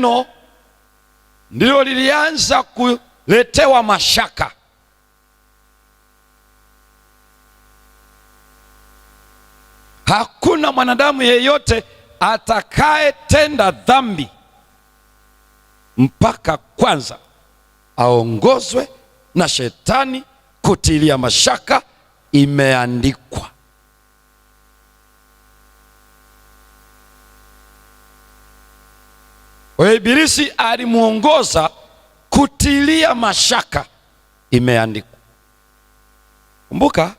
neno ndilo lilianza kuletewa mashaka. Hakuna mwanadamu yeyote atakayetenda dhambi mpaka kwanza aongozwe na shetani kutilia mashaka imeandikwa. Ibilisi alimuongoza kutilia mashaka imeandikwa. Kumbuka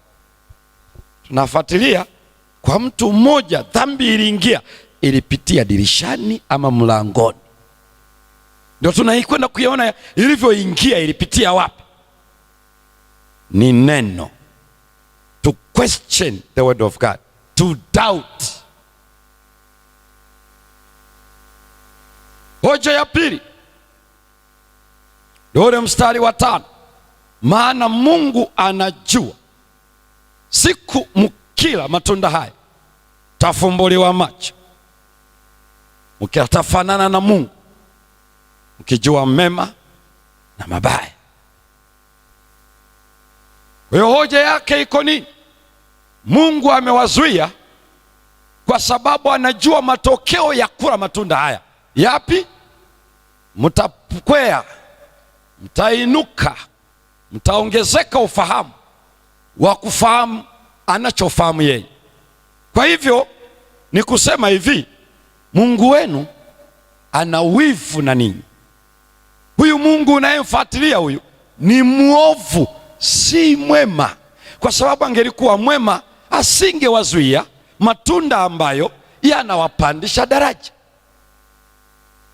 tunafuatilia kwa mtu mmoja dhambi iliingia, ilipitia dirishani ama mlangoni. Ndio tunaikwenda kuiona ilivyoingia, ilipitia wapi? Ni neno. To question the word of God, to doubt. Hoja ya pili ndio mstari wa 5. Maana Mungu anajua siku mkila matunda haya tafumbuliwa macho, mkitafanana na Mungu, mkijua mema na mabaya. Kwa hiyo hoja yake iko nini? Mungu amewazuia kwa sababu anajua matokeo ya kula matunda haya. Yapi? Mtakwea, mtainuka, mtaongezeka ufahamu wa kufahamu anachofahamu yeye. Kwa hivyo ni kusema hivi, Mungu wenu ana wivu na ninyi. Huyu Mungu unayemfuatilia huyu ni mwovu, si mwema. Kwa sababu angelikuwa mwema asingewazuia matunda ambayo yanawapandisha daraja.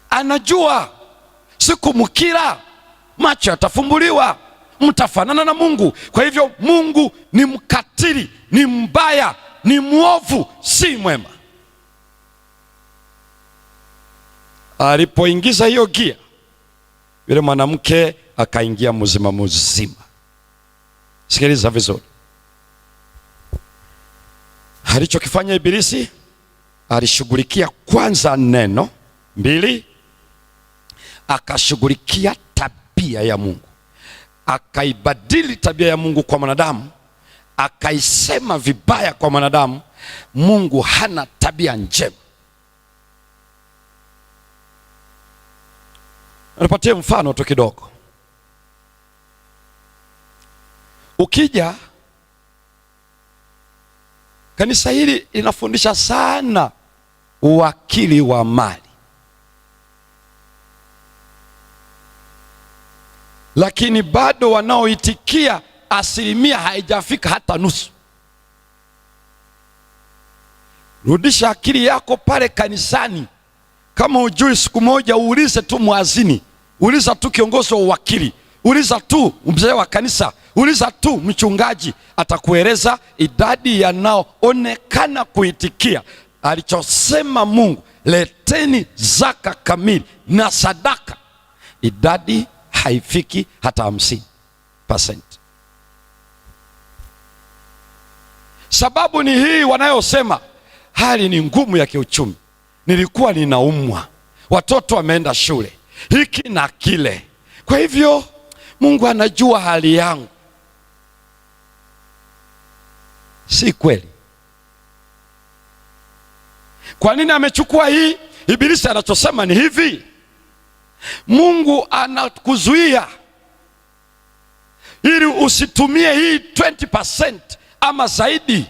Anajua siku mkila macho yatafumbuliwa, mtafanana na Mungu. Kwa hivyo Mungu ni mkatili, ni mbaya, ni mwovu, si mwema. Alipoingiza hiyo gia, yule mwanamke akaingia mzima mzima. Sikiliza vizuri. Alichokifanya Ibilisi, alishughulikia kwanza neno. 2, akashughulikia tabia ya Mungu. Akaibadili tabia ya Mungu kwa mwanadamu, akaisema vibaya kwa mwanadamu. Mungu hana tabia njema. Nipatie mfano tu kidogo. Ukija kanisa hili linafundisha sana uwakili wa mali, lakini bado wanaoitikia asilimia haijafika hata nusu. Rudisha akili yako pale kanisani. Kama hujui, siku moja uulize tu muazini, uliza tu kiongozi wa uwakili, uliza tu mzee wa kanisa, uliza tu mchungaji, atakueleza idadi yanaoonekana kuitikia alichosema Mungu, leteni zaka kamili na sadaka. Idadi haifiki hata 50%. Sababu ni hii wanayosema hali ni ngumu ya kiuchumi, nilikuwa ninaumwa, watoto wameenda shule, hiki na kile, kwa hivyo Mungu anajua hali yangu. Si kweli. Kwa nini amechukua hii? Ibilisi anachosema ni hivi, Mungu anakuzuia ili usitumie hii 20% ama zaidi,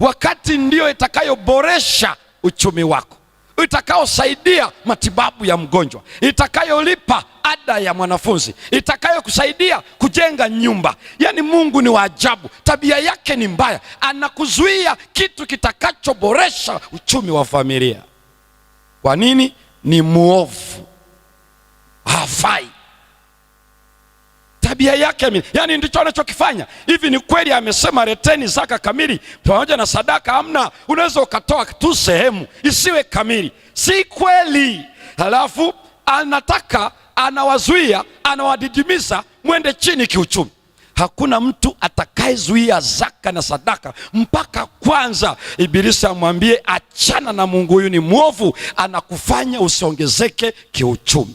wakati ndio itakayoboresha uchumi wako, itakayosaidia matibabu ya mgonjwa, itakayolipa ada ya mwanafunzi, itakayokusaidia kujenga nyumba. Yaani Mungu ni wa ajabu, tabia yake ni mbaya, anakuzuia kitu kitakachoboresha uchumi wa familia. Kwa nini? Ni muovu, hafai. Tabia yake, yani ndicho anachokifanya. Hivi ni kweli amesema leteni zaka kamili pamoja na sadaka? Hamna. Unaweza ukatoa tu sehemu isiwe kamili. Si kweli. Halafu anataka, anawazuia, anawadidimiza mwende chini kiuchumi. Hakuna mtu atakayezuia zaka na sadaka mpaka kwanza Ibilisi amwambie achana na Mungu, huyu ni mwovu, anakufanya usiongezeke kiuchumi.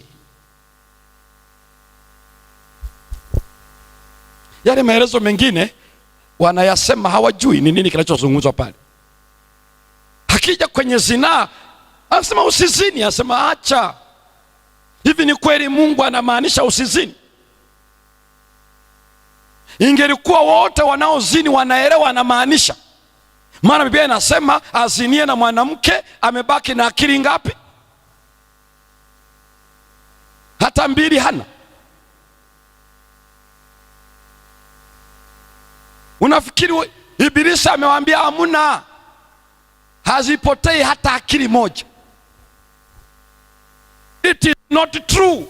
Yale maelezo mengine wanayasema hawajui ni nini kinachozungumzwa pale. Hakija kwenye zinaa, anasema usizini, anasema acha. Hivi ni kweli Mungu anamaanisha usizini? Ingelikuwa wote wanaozini wanaelewa anamaanisha. Maana Biblia inasema azinie na mwanamke amebaki na akili ngapi? Hata mbili hana. Unafikiri Ibilisi amewaambia hamuna? Hazipotei hata akili moja. It is not true.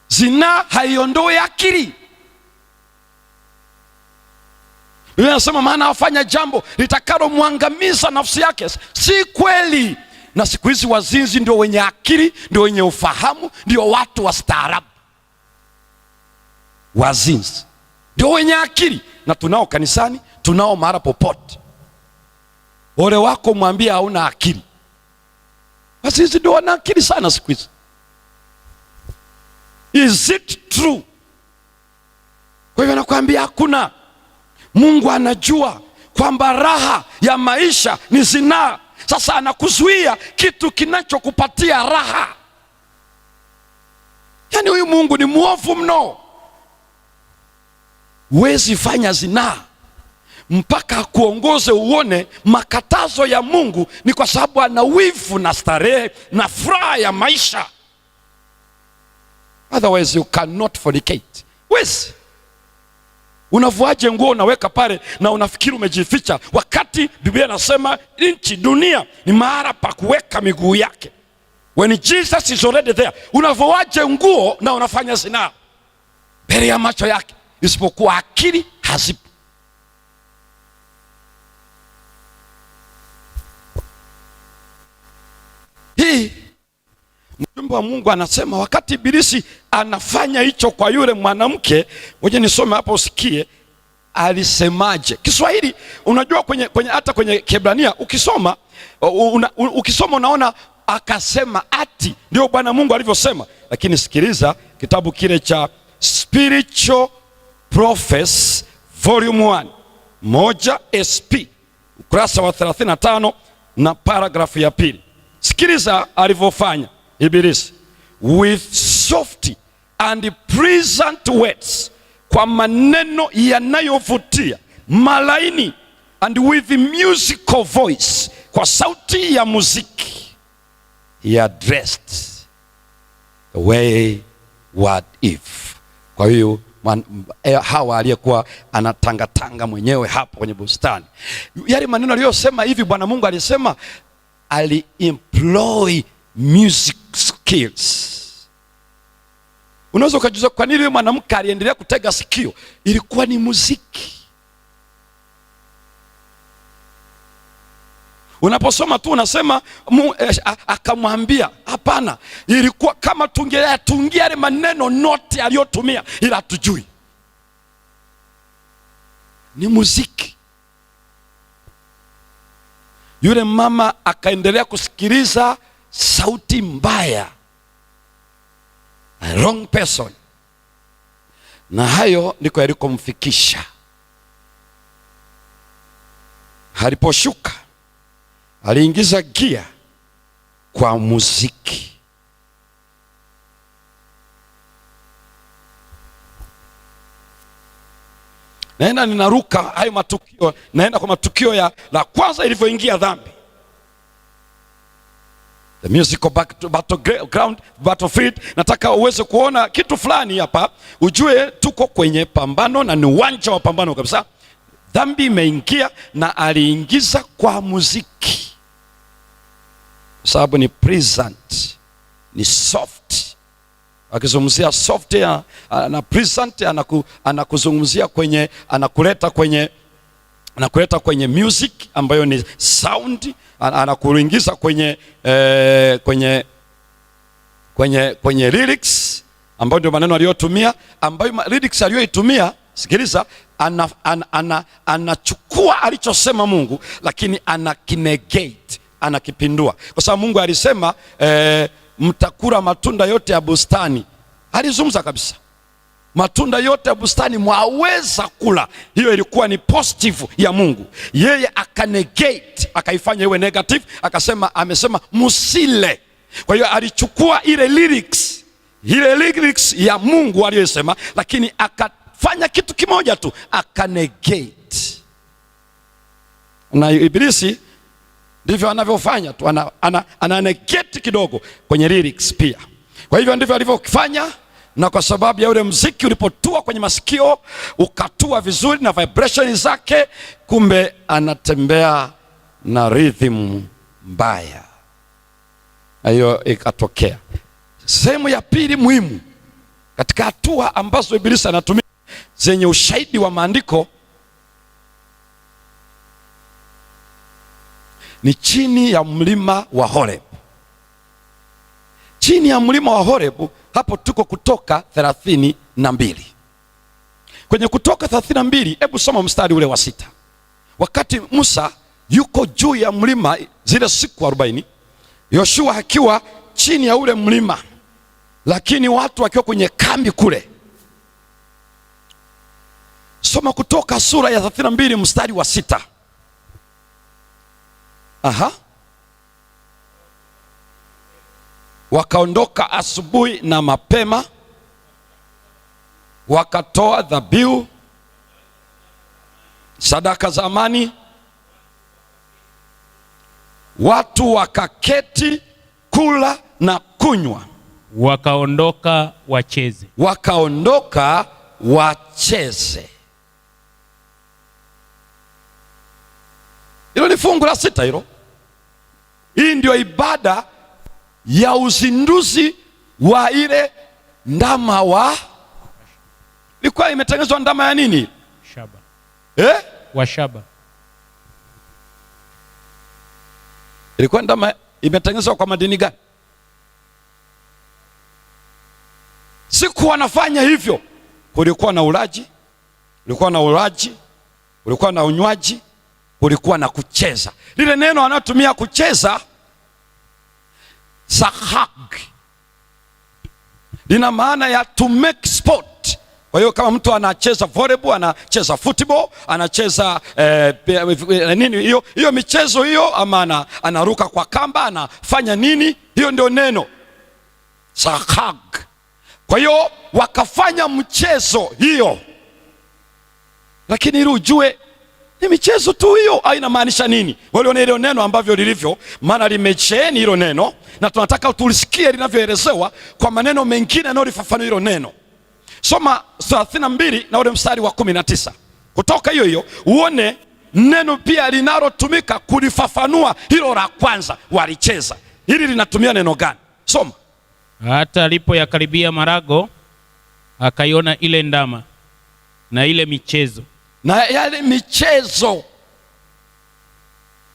Zina haiondoi akili. Biblia inasema maana afanya jambo litakalo muangamiza nafsi yake. Si kweli. Na siku hizi wazinzi ndio wenye akili, ndio wenye ufahamu, ndio watu wastaarabu. Wazinzi ndio wenye akili, na tunao kanisani, tunao mara popote. Ole wako mwambie hauna akili. Wazinzi ndio wana akili sana siku hizi. Is it true? Kwa hivyo nakwambia hakuna. Mungu anajua kwamba raha ya maisha ni zinaa. Sasa anakuzuia kitu kinachokupatia raha. Yaani huyu Mungu ni mwovu mno. Huwezi fanya zinaa mpaka kuongoze uone makatazo ya Mungu, ni kwa sababu ana wivu na starehe na furaha ya maisha. Otherwise you cannot fornicate. Wezi. Unavuaje nguo unaweka pale na unafikiri umejificha, wakati Biblia inasema nchi dunia ni mahali pa kuweka miguu yake. When Jesus is already there. Unavuaje nguo na unafanya zinaa mbele ya macho yake? Isipokuwa akili hazipo. Hii mjumbe wa Mungu anasema wakati Ibilisi anafanya hicho kwa yule mwanamke, ngoja nisome hapo usikie alisemaje. Kiswahili unajua kwenye hata kwenye Kiebrania ukisoma unaona akasema ati, ndio Bwana Mungu alivyosema. Lakini sikiliza kitabu kile cha Spiritual Prophets Volume 1 SP ukurasa wa 35 na paragrafu ya pili. Sikiliza alivyofanya Ibilisi. With soft and pleasant words, kwa maneno yanayovutia malaini, and with musical voice, kwa sauti ya muziki, he addressed the wayward Eve. Kwa hiyo Hawa aliyekuwa anatangatanga mwenyewe hapo kwenye bustani, yale maneno aliyosema hivi, Bwana Mungu alisema ali-employ music skills. Unaweza ukajiuliza kwa nini mwanamke aliendelea kutega sikio? Ilikuwa ni muziki. Unaposoma tu unasema akamwambia, hapana, ilikuwa kama tungia yale maneno note aliyotumia, ila hatujui. Ni muziki. Yule mama akaendelea kusikiliza sauti mbaya, a wrong person, na hayo ndiko yalikomfikisha. Aliposhuka aliingiza gia kwa muziki. Naenda ninaruka hayo matukio, naenda kwa matukio ya la kwanza ilivyoingia dhambi. The musical battlefield. Nataka uweze kuona kitu fulani hapa, ujue tuko kwenye pambano na ni uwanja wa pambano kabisa. Dhambi imeingia na aliingiza kwa muziki, sababu ni pleasant, ni soft. Akizungumzia soft na pleasant, anakuzungumzia kwenye, anakuleta kwenye music ambayo ni sound, anakuingiza kwenye lyrics ambayo ndio maneno aliyotumia, ambayo lyrics aliyoitumia sikiliza, anachukua alichosema Mungu, lakini anakinegate, anakipindua. Kwa sababu Mungu alisema mtakula matunda yote ya bustani. Alizungumza kabisa, matunda yote ya bustani mwaweza kula. Hiyo ilikuwa ni positive ya Mungu. Yeye akanegate, akaifanya iwe negative, amesema musile. Kwa hiyo alichukua ile lyrics ya Mungu aliyosema, lakini akafanya kitu kimoja tu, akanegate. Na Ibilisi ndivyo anavyofanya tu, ana negate kidogo kwenye lyrics pia. Kwa hivyo ndivyo alivyofanya, na kwa sababu ya ule muziki ulipotua kwenye masikio, ukatua vizuri na vibration zake, kumbe anatembea na rhythm mbaya. Hiyo ikatokea. Sehemu ya pili muhimu katika hatua ambazo Ibilisi anatumia zenye ushahidi wa maandiko ni chini ya mlima wa Horeb. Chini ya mlima wa Horeb, hapo tuko Kutoka 32. Kwenye Kutoka 32, hebu soma mstari ule wa 6. Wakati Musa yuko juu ya mlima zile siku 40, Yoshua akiwa chini ya ule mlima, lakini watu wakiwa kwenye kambi kule. Soma Kutoka sura ya 32 mstari wa 6. Wakaondoka asubuhi na mapema, wakatoa dhabihu, sadaka za amani, watu wakaketi kula na kunywa. Wakaondoka wacheze. Hilo ni fungu la 6 hilo. Hii ndio ibada ya uzinduzi wa ile ndama wa, ilikuwa imetengenezwa ndama ya nini? Shaba. Wa shaba. Ilikuwa ndama imetengenezwa kwa madini gani? Siku wanafanya hivyo, kulikuwa na ulaji, kulikuwa na unywaji, kulikuwa na kucheza. Lile neno anatumia kucheza, sahag, lina maana ya to make sport. Kwa hiyo kama mtu anacheza volleyball, anacheza football, anacheza nini hiyo michezo hiyo, ama anaruka kwa kamba, anafanya nini, hiyo ndio neno sahag. Kwa hiyo wakafanya mchezo hiyo, lakini ili ujue ni michezo tu hiyo, haina maanisha nini. Waliona hilo neno ambavyo lilivyo, maana limecheni hilo neno, na tunataka tulisikie linavyoelezewa kwa maneno mengine yanayolifafanua hilo neno. Soma 32 na ule mstari wa 19. Kutoka hiyo uone neno pia linalotumika kulifafanua hilo la kwanza, walicheza. Hili linatumia neno gani? Soma. Hata alipoyakaribia marago, akaiona ile ndama na ile michezo. Na yale michezo,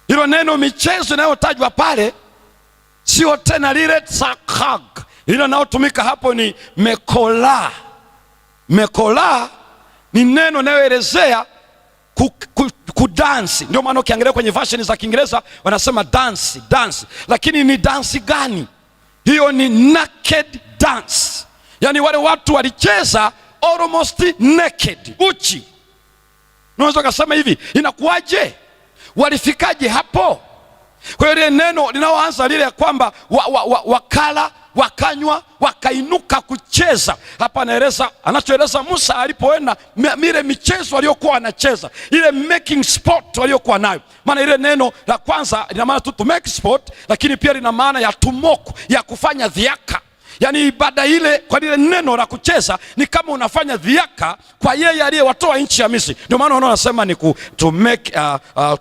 hilo neno michezo inayotajwa pale sio tena lile tsakag. Hilo linalotumika hapo ni mekola. Mekola ni neno linaloelezea kudansi. Ndio maana ukiangalia kwenye version za Kiingereza wanasema dance. Lakini ni dansi gani? Hiyo ni naked dance. Yaani wale watu walicheza almost naked, uchi. Unaweza kusema hivi, inakuwaje? Walifikaje hapo? Kwa hiyo ile neno linaoanza lile ya kwamba wakala, wakanywa, wakainuka kucheza. Hapa anachoeleza Musa alipoenda ile michezo aliyokuwa wanacheza, ile making sport waliokuwa nayo. Maana ile neno la kwanza lina maana tu to make sport, lakini pia lina maana ya tumoko, ya kufanya dhiaka. Yaani ibada ile kwa lile neno la kucheza ni kama unafanya dhiaka kwa yeye aliyewatoa nchi ya Misri. Ndio maana unaona nasema ni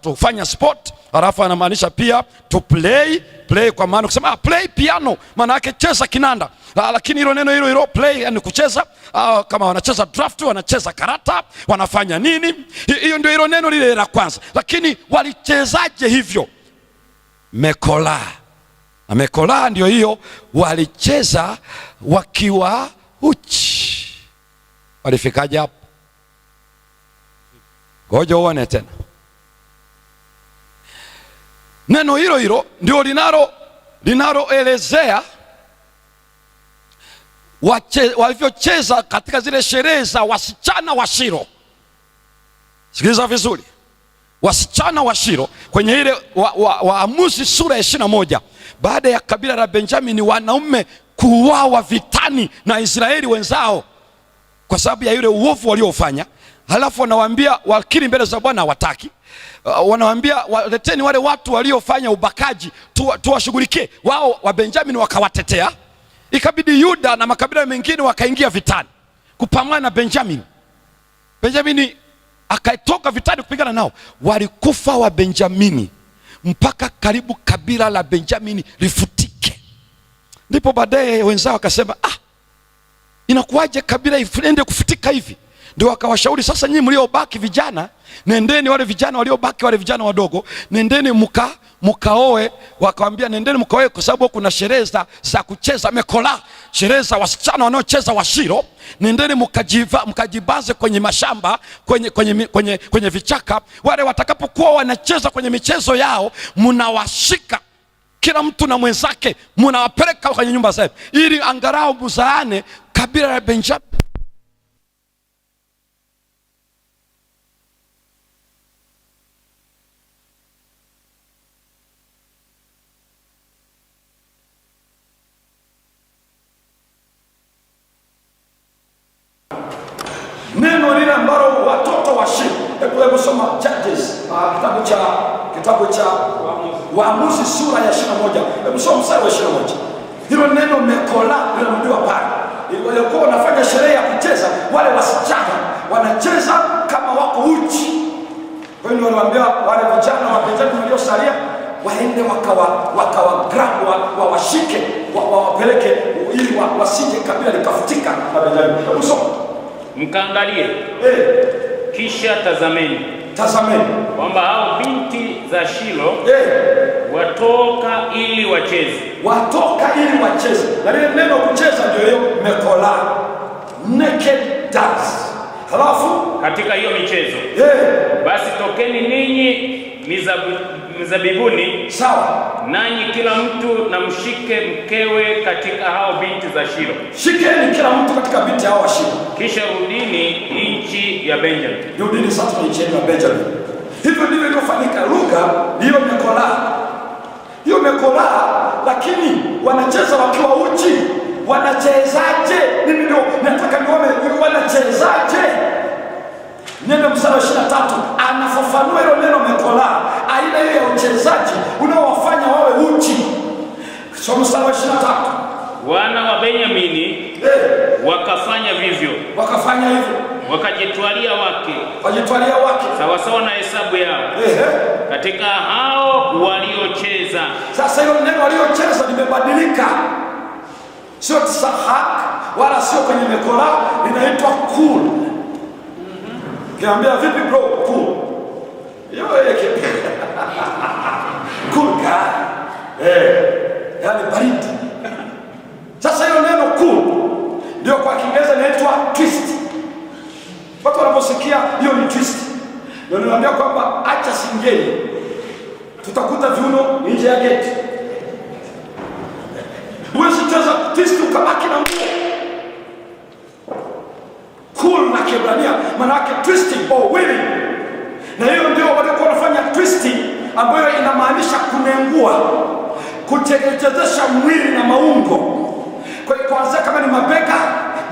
kufanya sport. Halafu anamaanisha pia to play kwa maana kusema play piano, maana yake cheza kinanda. Lakini hilo neno hilo play yani kucheza, kama wanacheza draft, wanacheza karata, wanafanya nini, hiyo ndio hilo neno lile la kwanza. Lakini walichezaje hivyo? Mekola. Na mekola ndio hiyo, walicheza wakiwa uchi. Walifikaje hapo? Ngoja uone tena. Neno hilo hilo ndio linaloelezea walivyocheza katika zile sherehe za wasichana wa Shilo. Sikiliza vizuri. Wasichana wa Shilo kwenye ile Waamuzi sura ya 21, baada ya kabila la Benjamini wanaume kuuawa vitani na Israeli wenzao kwa sababu ya yule uovu waliofanya, halafu wanawaambia wakiri mbele za Bwana hawataki. Wanawaambia waleteni wale watu waliofanya ubakaji tuwashughulikie. Wao wa Benjamini wakawatetea. Ikabidi Yuda na makabila mengine wakaingia vitani kupambana na Benjamini. Benjamini akatoka vitani kupigana nao. Walikufa wa Benjamini mpaka karibu kabila la Benjamini lifutike. Ndipo baadaye wenzao wakasema, inakuwaje kabila iende kufutika hivi? Ndio wakawashauri, sasa nyinyi mliobaki vijana, nendeni wale vijana waliobaki, wale vijana wadogo, nendeni mukaoe. Wakawambia nendeni mukaoe kwa sababu kuna sherehe za kucheza mekola, sherehe za wasichana wanaocheza wa Shilo. Nendeni mkajibaze kwenye mashamba, kwenye vichaka. Wale watakapokuwa wanacheza kwenye michezo yao, mnawashika kila mtu na mwenzake, mnawapeleka kwenye nyumba zao ili angalau muzaane kabila la Benjamini. Neno lile ambalo watoto wa Shilo, hebu soma Judges, kitabu cha Waamuzi sura ya 21. Hebu soma mstari wa 21. Hilo neno mekola linarudiwa pale. Walikuwa wanafanya sherehe ya kucheza, wale wasichana wanacheza kama wako uchi. Kwa hiyo waliwaambia wale vijana wa Benjamini waliosalia waende wakawagrab, wawashike, wawapeleke ili wasije kabila likafutika na Benjamini. Hebu soma. Mkaangalie, kisha tazameni kwamba hao binti za Shilo watoka ili wacheze. Na lile neno kucheza ndio hiyo mekola, naked dance. Halafu katika hiyo michezo basi tokeni ninyi mizabibuni, sawa, nanyi kila mtu na mshike mkewe katika hao binti za Shilo. Shikeni kila mtu katika binti hao wa Shilo. Kisha rudini nchi ya Benjamin. Rudini sasa nchi ya Benjamin. Hivyo ndivyo ilifanyika. Lugha hiyo mekola, lakini wanacheza wakiwa uchi. Wanachezaje? Mimi ndio nataka nione wanachezaje. Neno mstari wa 23 anafafanua hilo neno mekola, aina hiyo ya uchezaji unaowafanya wawe uchi. Soma mstari wa 23. Wana wa Benyamini wakafanya hivyo, wakajitwalia wake sawasawa na hesabu yao katika hao waliocheza. Sasa hilo neno waliocheza limebadilika, sio tsahak wala sio kwenye mekola, linaitwa cool. Kiambia vipi bro? Cool. Cool guy. Yani baridi. Sasa hilo neno cool ndio kwa Kiingereza inaitwa twist. Watu wanaposikia hiyo ni twist, ndio ninaambia kwamba acha singeli, tutakuta viuno nje ya geti. Huwezi cheza twist ukabaki na nguo. Cool na Kiebrania maana yake twisting or willing. Na hiyo ndio walikuwa wanafanya twisting, ambayo inamaanisha kunengua, kuchezesha mwili na maungo. Kwa hiyo kwanza kama ni mabega,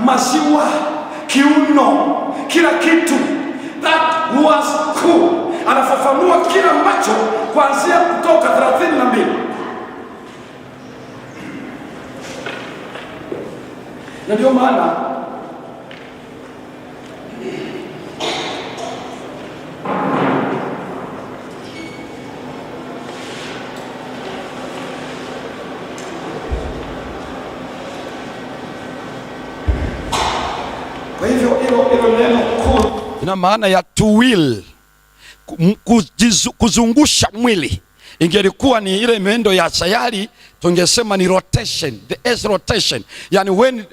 maziwa, kiuno, kila kitu. That was cool. Anafafanua kila ambacho kuanzia kutoka 32. Na ndio maana hilo neno cool ina maana ya to will, kuzungusha mwili. Ingelikuwa ni ile miendo ya sayari, tungesema ni rotation, the earth rotation. Yani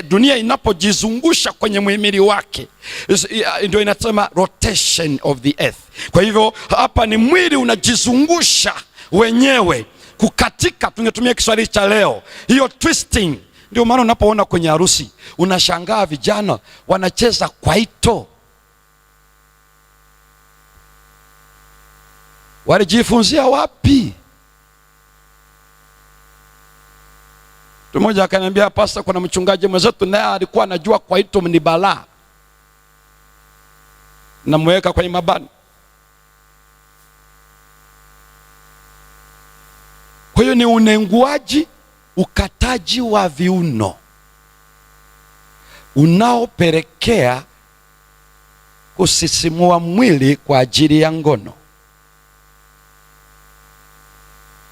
dunia inapojizungusha kwenye muhimili wake, ndio inasema rotation of the earth. Kwa hivyo hapa ni mwili unajizungusha wenyewe, kukatika, tungetumia Kiswahili cha leo, hiyo twisting. Ndio maana unapoona kwenye harusi unashangaa vijana wanacheza kwaito. Walijifunzia wapi? Mtu mmoja akaniambia, pastor, kuna mchungaji mwenzetu naye alikuwa anajua kwaito ni balaa. Namweka kwenye mabano. Kwa hiyo ni unenguaji, ukataji wa viuno unaopelekea kusisimua mwili kwa ajili ya ngono.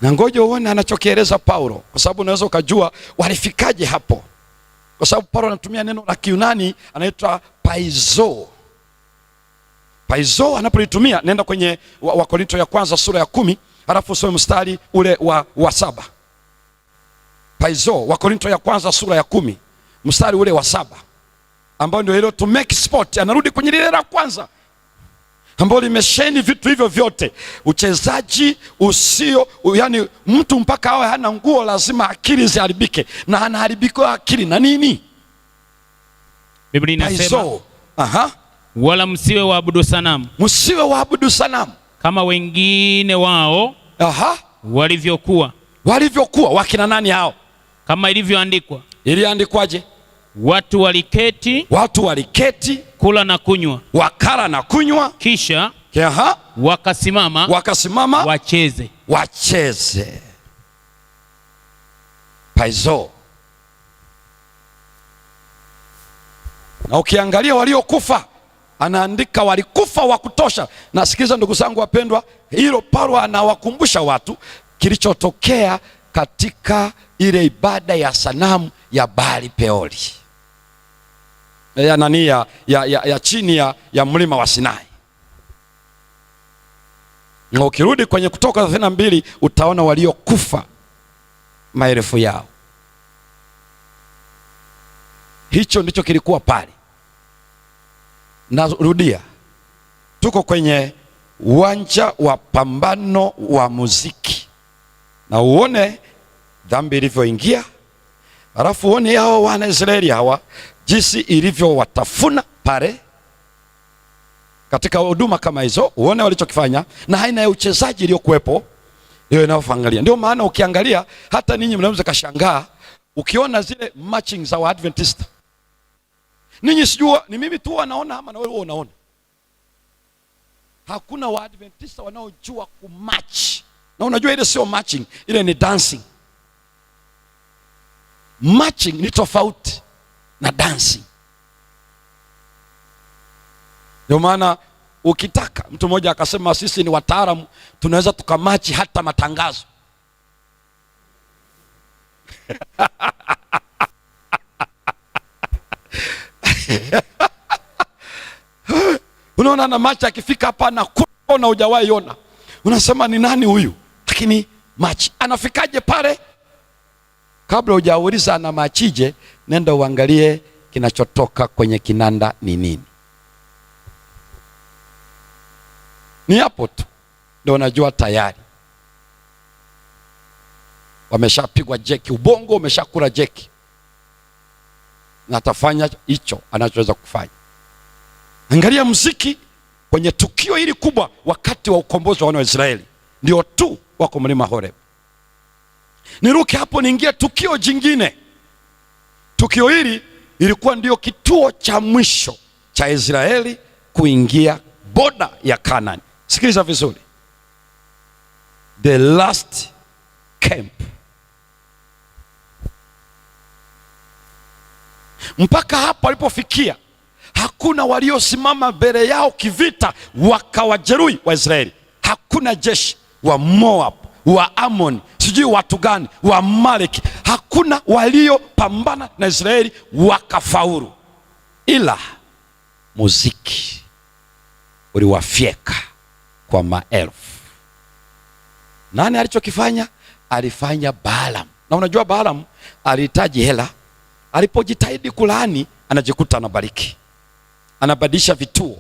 Na ngoja uone anachokieleza Paulo, kwa sababu unaweza ukajua walifikaje hapo, kwa sababu Paulo anatumia neno la Kiyunani anaitwa paizo. Paizo anapolitumia, nenda kwenye Wakorinto ya kwanza sura ya 10, halafu usome mstari ule wa 7. Paizo, Wakorinto ya kwanza sura ya 10 mstari ule wa 7, ambao ndio ile to make sport. Anarudi kwenye lile la kwanza ambao limesheni vitu hivyo vyote, uchezaji usio, yani mtu mpaka awe hana nguo lazima akili ziharibike, na anaharibika akili na nini? Biblia inasema wala msiwe waabudu sanamu. Msiwe waabudu sanamu kama wengine wao walivyokuwa. Wakina nani hao? Kama ilivyoandikwa. Iliandikwaje? Watu waliketi kula na kunywa, wakala na kunywa, kisha wakasimama wacheze. Paizo. Na ukiangalia waliokufa, anaandika walikufa wa kutosha. Na sikiza ndugu zangu wapendwa, hilo Paulo anawakumbusha watu kilichotokea katika ile ibada ya sanamu ya Baali Peori ya chini ya mlima wa Sinai. Na ukirudi kwenye Kutoka 32 utaona waliokufa maelfu yao. Hicho ndicho kilikuwa pale. Narudia, tuko kwenye uwanja wa pambano wa muziki, na uone dhambi ilivyoingia, halafu uone hao wana Israeli hawa jinsi ilivyowatafuna pale katika huduma kama hizo. Uone walichokifanya na aina ya uchezaji iliyokuwepo, hiyo inayofangalia. Ndio maana ukiangalia, hata ninyi mnaweza kashangaa ukiona zile matching za Waadventista. Ninyi sijua ni mimi tu wanaona ama na wewe unaona? Hakuna Waadventista wanaojua kumatch. Na unajua ile sio matching, ile ni dancing. Matching ni tofauti na dancing. Ndio maana ukitaka, mtu mmoja akasema sisi ni wataalamu, tunaweza tukamachi hata matangazo. Unaona na machi akifika hapa na kuna hujawahi ona, unasema ni nani huyu? Lakini machi anafikaje pale? Kabla hujauliza ana machije, nenda uangalie kinachotoka kwenye kinanda ni nini. Ni hapo tu ndio unajua tayari wameshapigwa jeki, ubongo umeshakula jeki, na atafanya hicho anachoweza kufanya. Angalia muziki kwenye tukio hili kubwa wakati wa ukombozi wa wana wa Israeli, ndio tu wako mlima Horeb. Niruke hapo niingie tukio jingine. Tukio hili ilikuwa ndio kituo cha mwisho cha Israeli kuingia boda ya Kanaani. Sikiliza vizuri, the last camp. Mpaka hapo walipofikia, hakuna waliosimama mbele yao kivita wakawajeruhi wa Israeli. Hakuna jeshi wa Moab, wa Amon, sijui watu gani, wa Amaleki, hakuna waliopambana na Israeli wakafaulu, ila muziki uliwafyeka kwa maelfu. Nani alichokifanya? Alifanya Balaam. Na unajua Balaam alihitaji hela. Alipojitahidi kulaani, anajikuta anabariki, anabadilisha vituo,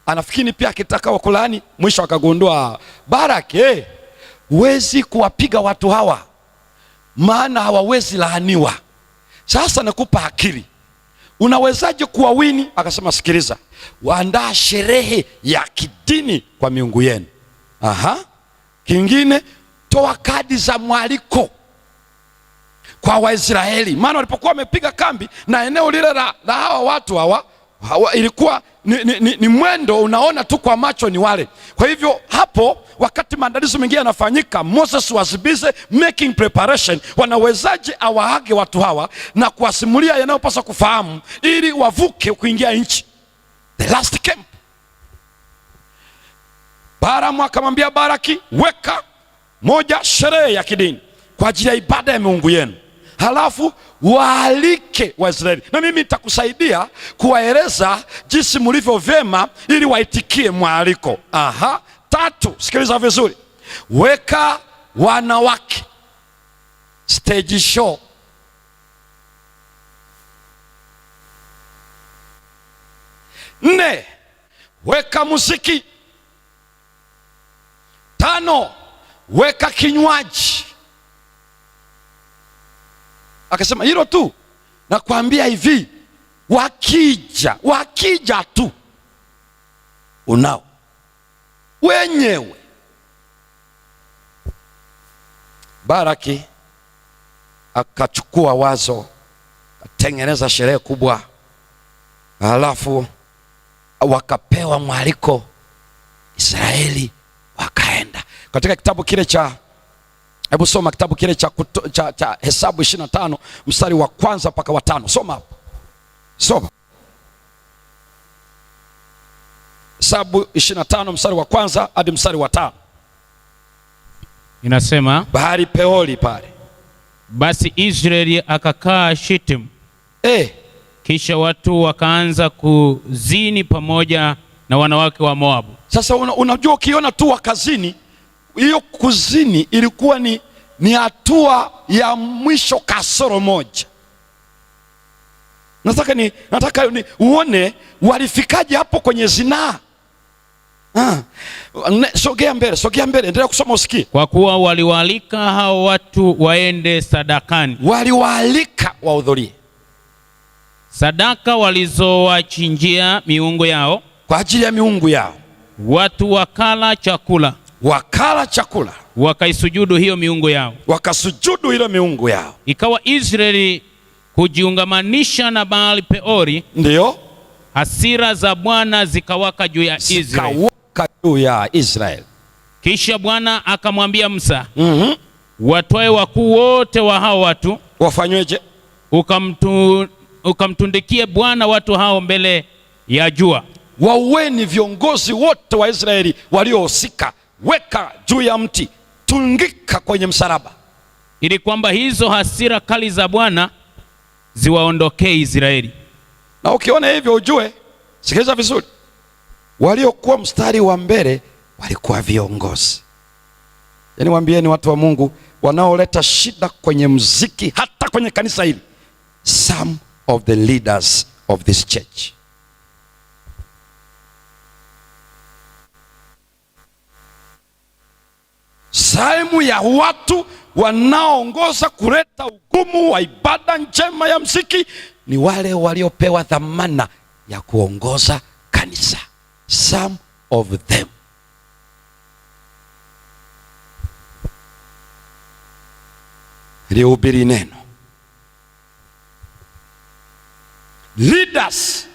anafikiri pia akitaka kulaani. Mwisho akagundua Baraki, huwezi kuwapiga watu hawa, maana hawawezi laaniwa. Sasa nakupa akili, unawezaje kuwawini? Akasema, sikiliza, waandaa sherehe ya kidini kwa miungu yenu. Kingine, toa kadi za mwaliko kwa Waisraeli, maana walipokuwa wamepiga kambi na eneo lile la hawa watu hawa ilikuwa ni mwendo unaona tu kwa macho ni wale. Kwa hivyo hapo, wakati maandalizi mengine yanafanyika, Moses was busy making preparation. Wanawezaje awaage watu hawa na kuwasimulia yanayopaswa kufahamu ili wavuke kuingia nchi, the last camp. Balaam akamwambia Baraki, weka moja sherehe ya kidini kwa ajili ya ibada ya miungu yenu, halafu waalike Waisraeli, na mimi nitakusaidia kuwaeleza jinsi mlivyo vyema ili waitikie mwaliko. 3, sikiliza vizuri, weka wanawake, stage show. 4, weka muziki. 5, weka kinywaji. Akasema hilo tu, nakwambia hivi, wakija tu unao wenyewe. Baraki akachukua wazo, atengeneza sherehe kubwa, halafu wakapewa mwaliko Israeli, wakaenda. Katika kitabu kile cha, hebu soma kitabu kile cha Hesabu 25 mstari wa 1 mpaka wa 5. Soma hapo, soma Hesabu 25 mstari wa 1 hadi mstari wa 5. Inasema, bahari Peori pale. Basi Israeli akakaa Shittim. Kisha watu wakaanza kuzini pamoja na wanawake wa Moabu. Sasa unajua, ukiona tu wakazini, hiyo kuzini ilikuwa ni hatua ya mwisho kasoro moja. Nataka uone walifikaje hapo kwenye zinaa. Sogea mbele, endelea kusoma usikie. Kwa kuwa waliwaalika hao watu waende sadakani. Waliwaalika wahudhurie sadaka walizowachinjia miungu yao, kwa ajili ya miungu yao. Watu wakala chakula, wakaisujudu hiyo miungu yao, wakasujudu ile miungu yao. Ikawa Israeli kujiungamanisha na Baali Peori, ndio hasira za Bwana zikawaka juu ya Israeli. Kisha Bwana akamwambia Musa, watwae wakuu wote wa hao watu, wafanyweje? Ukamtundikie Bwana watu hao mbele ya jua. Waueni viongozi wote wa Israeli waliohusika, weka juu ya mti, tundika kwenye msalaba, ili kwamba hizo hasira kali za Bwana ziwaondokee Israeli. Na ukiona hivyo ujue, sikiliza vizuri, waliokuwa mstari wa mbele walikuwa viongozi. Yaani waambieni watu wa Mungu wanaoleta shida kwenye muziki, hata kwenye kanisa hili, some of the leaders of this church. Sehemu ya watu wanaoongoza kuleta ugumu wa ibada njema ya muziki ni wale waliopewa dhamana ya kuongoza kanisa. Some of them. Lihubiri neno. Leaders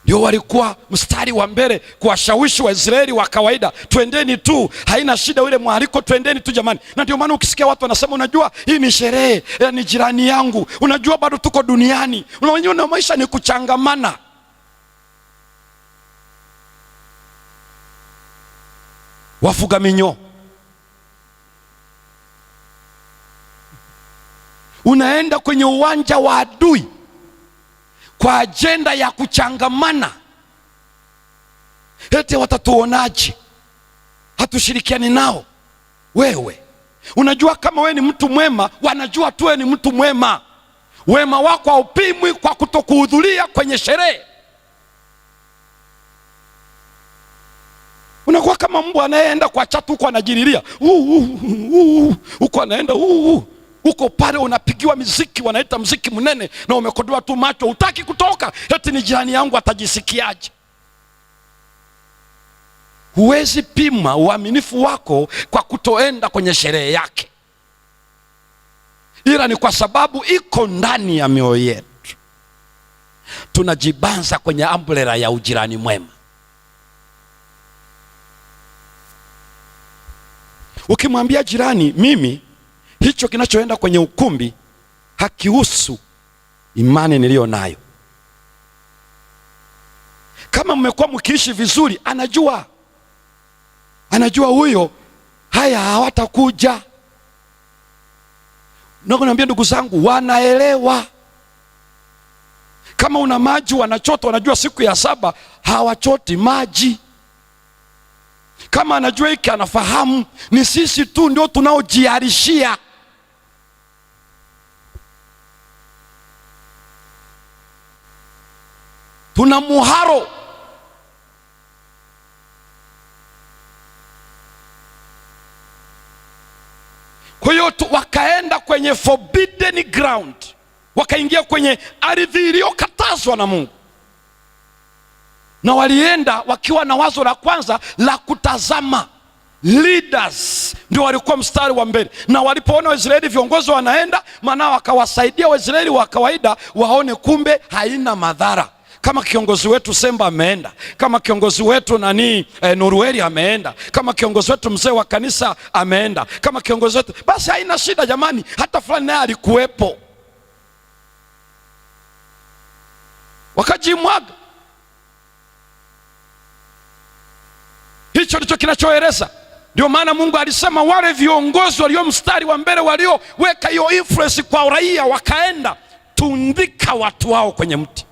ndio walikuwa mstari wa mbele kuwashawishi Waisraeli wa kawaida, twendeni tu, haina shida, ule mwaliko, twendeni tu jamani. Na ndio maana ukisikia watu wanasema, unajua hii ni sherehe, ni jirani yangu, unajua bado tuko duniani, unaona maisha ni kuchangamana. Wafuga minyoo, unaenda kwenye uwanja wa adui kwa ajenda ya kuchangamana. Eti watatuonaje? hatushirikiani nao. Wewe unajua kama wewe ni mtu mwema, wanajua tu wewe ni mtu mwema. Wema wako haupimwi kwa kutokuhudhuria kwenye sherehe. Unakuwa kama mbwa anayeenda kwa chatu huko anajiriria, huko anaenda huko pale, unapigiwa muziki, wanaita muziki mnene, na umekodoa tu macho, hutaki kutoka, eti ni jirani yangu atajisikiaje? Huwezi pima uaminifu wako kwa kutoenda kwenye sherehe yake, ila ni kwa sababu iko ndani ya mioyo yetu. Tunajibanza kwenye umbrella ya ujirani mwema. Ukimwambia jirani, mimi hicho kinachoenda kwenye ukumbi hakihusu imani niliyo nayo. Kama mmekuwa mkiishi vizuri, anajua huyo haya hawatakuja. Nakwambia ndugu zangu, wanaelewa. Kama una maji wanachota, wanajua siku ya 7 hawachoti maji. Kama anajua hiki, anafahamu. Ni sisi tu ndio tunaojiarishia. Tuna muharo. Kwa hiyo wakaenda kwenye forbidden ground, wakaingia kwenye ardhi iliyokatazwa na Mungu, na walienda wakiwa na wazo la kwanza la kutazama. Leaders ndio walikuwa mstari wa mbele, na walipoona Waisraeli viongozi wanaenda, maana wakawasaidia Waisraeli wa kawaida waone kumbe haina madhara. Kama kiongozi wetu Semba ameenda, kama kiongozi wetu Nurueli ameenda, kama kiongozi wetu mzee wa kanisa ameenda, kama kiongozi wetu, basi haina shida jamani, hata fulani naye alikuwepo. Wakajimwaga. Hicho ndicho kinachoeleza. Ndio maana Mungu alisema wale viongozi walio mstari wa mbele, walioweka hiyo influence kwa raia, wakaenda, tundika watu wao kwenye mti.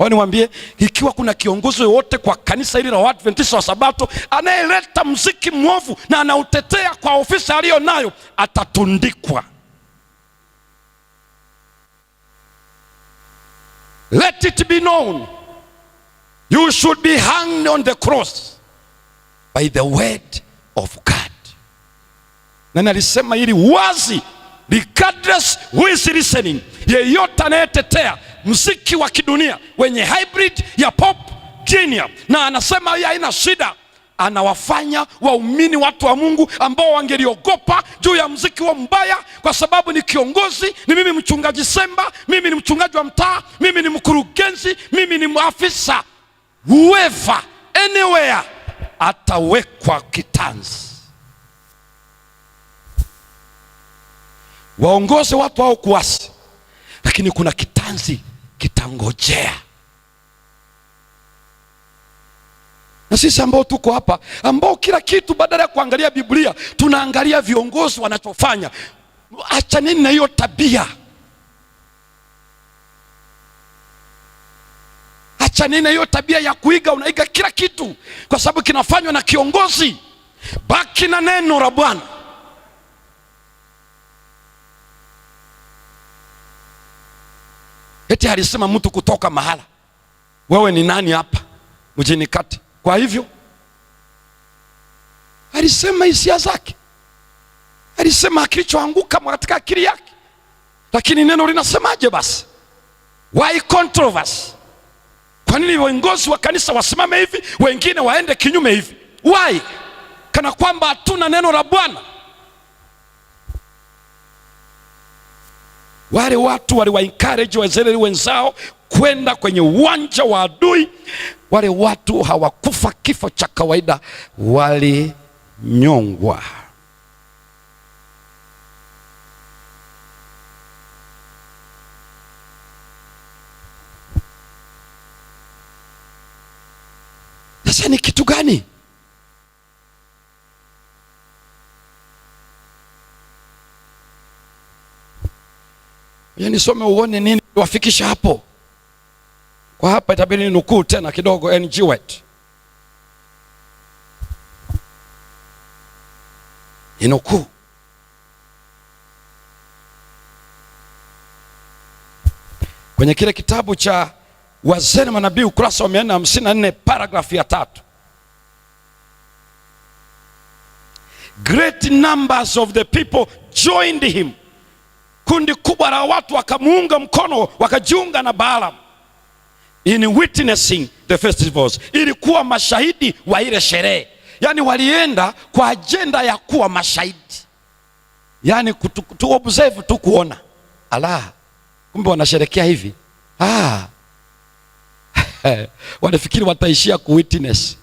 Niwaambie, ikiwa kuna kiongozi wote kwa kanisa hili la Waadventista wa Sabato anayeleta muziki mwovu na anautetea kwa ofisi aliyo nayo, atatundikwa. Let it be known, you should be hanged on the cross by the word of God. Na alisema hili wazi, regardless who is listening. Yeyote anayetetea muziki wa kidunia wenye hybrid ya pop genia, na anasema hii haina shida, anawafanya waumini watu wa Mungu ambao wangeliogopa juu ya muziki wa mbaya, kwa sababu ni kiongozi, ni mimi mchungaji Semba, mimi ni mchungaji wa mtaa, mimi ni mkurugenzi, mimi ni afisa, whoever anywhere, atawekwa kitanzi. Waongoze watu hao kuasi, lakini kuna kitanzi kitangojea. Na sisi ambao tuko hapa, ambao kila kitu badala ya kuangalia Biblia tunaangalia viongozi wanachofanya, achaneni na hiyo tabia. Achaneni na hiyo tabia ya kuiga, unaiga kila kitu kwa sababu kinafanywa na kiongozi. Baki na neno la Bwana. Eti alisema mtu kutoka mahala, wewe ni nani hapa mjini kati? Kwa hivyo alisema hisia zake, alisema kilichoanguka katika akili yake. Lakini neno linasemaje basi? Why controversy? Kwa nini viongozi wa kanisa wasimame hivi, wengine waende kinyume hivi? Why? Kana kwamba hatuna neno la Bwana. Wale watu waliwa encourage Waisraeli wenzao kwenda kwenye uwanja wa adui. Wale watu hawakufa kifo cha kawaida, walinyongwa. Sasa ni kitu gani? Nisome uone nini wafikisha hapo. Kwa hapa itabidi nukuu tena kidogo NG White. Inukuu. Kwenye kile kitabu cha Wazee na Manabii ukurasa wa 454 paragrafu ya 3. Great numbers of the people joined him. Kundi kubwa la watu wakamuunga mkono, wakajiunga na Balaam in witnessing the festivals, ili kuwa mashahidi wa ile sherehe. Yani walienda kwa ajenda ya kuwa mashahidi, yani tu observe tu, kuona ala, kumbe wanasherekea hivi. Wanafikiri wataishia ku witness.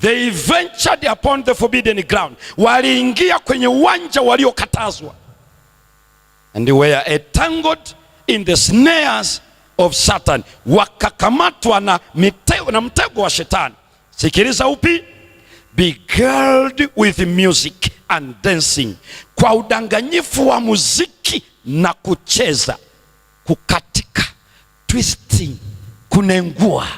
They ventured upon the forbidden ground. Waliingia kwenye uwanja waliokatazwa. And they were entangled in the snares of Satan. Wakakamatwa na mtego wa shetani. Sikiliza upi? Beguiled with music and dancing. Kwa udanganyifu wa muziki na kucheza, kukatika, twisting, kunengua.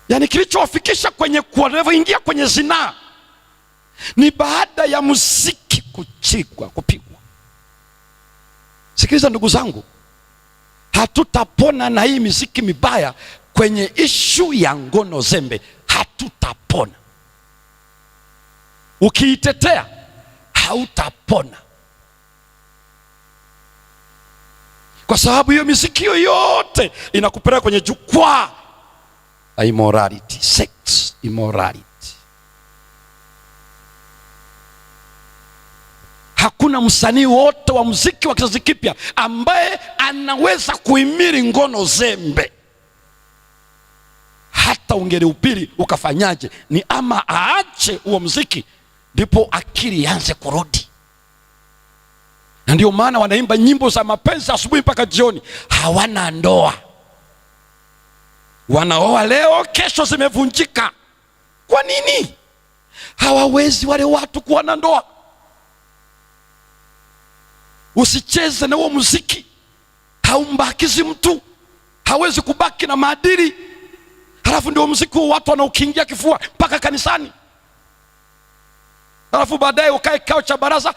Yani kilichowafikisha kwenye kuingia kwenye zinaa ni baada ya muziki kuchigwa, kupigwa. Sikiliza ndugu zangu, hatutapona na hii muziki mibaya kwenye ishu ya ngono zembe. Hatutapona. Ukiitetea hautapona, kwa sababu hiyo muziki yote inakupeleka kwenye jukwaa immorality, sex immorality. Hakuna msanii wote wa muziki wa kizazi kipya ambaye anaweza kuhimili ngono zembe. Hata ungelihubiri ukafanyaje, ni ama aache huo muziki ndipo akili ianze kurudi. Na ndio maana wanaimba nyimbo za mapenzi asubuhi mpaka jioni. Hawana ndoa, wanaoa leo, kesho zimevunjika. Kwa nini? Hawawezi wale watu kuwa na ndoa. Usicheze na huo muziki, haumbakizi mtu, hawezi kubaki na maadili. Halafu ndio muziki huo watu wanaukingia kifua mpaka kanisani. Halafu baadaye ukae kikao cha baraza,